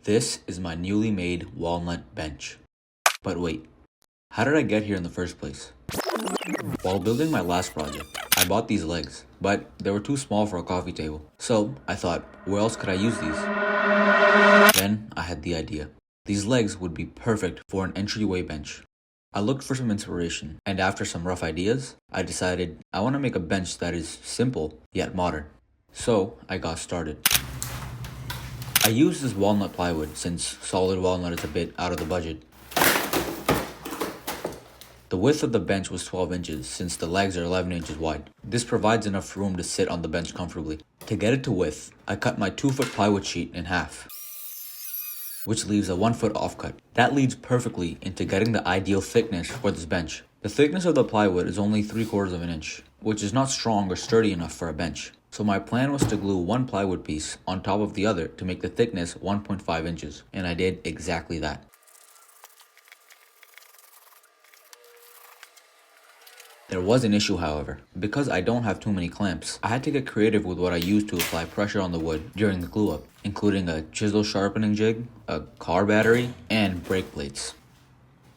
This is my newly made walnut bench. But wait, how did I get here in the first place? While building my last project, I bought these legs, but they were too small for a coffee table. So I thought, where else could I use these? Then I had the idea. These legs would be perfect for an entryway bench. I looked for some inspiration, and after some rough ideas, I decided I want to make a bench that is simple yet modern. So I got started. I used this walnut plywood since solid walnut is a bit out of the budget. The width of the bench was 12 inches since the legs are 11 inches wide. This provides enough room to sit on the bench comfortably. To get it to width, I cut my 2-foot plywood sheet in half, which leaves a 1-foot offcut. That leads perfectly into getting the ideal thickness for this bench. The thickness of the plywood is only 3/4 of an inch, which is not strong or sturdy enough for a bench. So my plan was to glue one plywood piece on top of the other to make the thickness 1.5 inches, and I did exactly that. There was an issue, however. Because I don't have too many clamps, I had to get creative with what I used to apply pressure on the wood during the glue up, including a chisel sharpening jig, a car battery, and brake plates.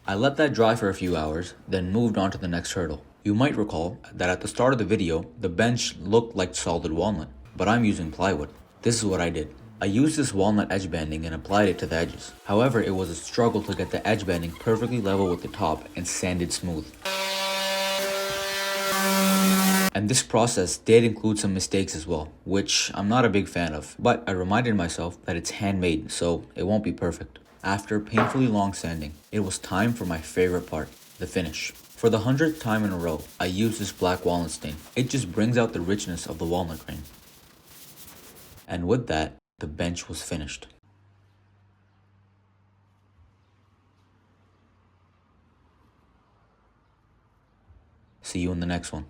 I let that dry for a few hours, then moved on to the next hurdle. You might recall that at the start of the video, the bench looked like solid walnut, but I'm using plywood. This is what I did. I used this walnut edge banding and applied it to the edges. However, it was a struggle to get the edge banding perfectly level with the top and sanded smooth. And this process did include some mistakes as well, which I'm not a big fan of, but I reminded myself that it's handmade, so it won't be perfect. After painfully long sanding, it was time for my favorite part, the finish. For the 100th time in a row, I used this black walnut stain. It just brings out the richness of the walnut grain. And with that, the bench was finished. See you in the next one.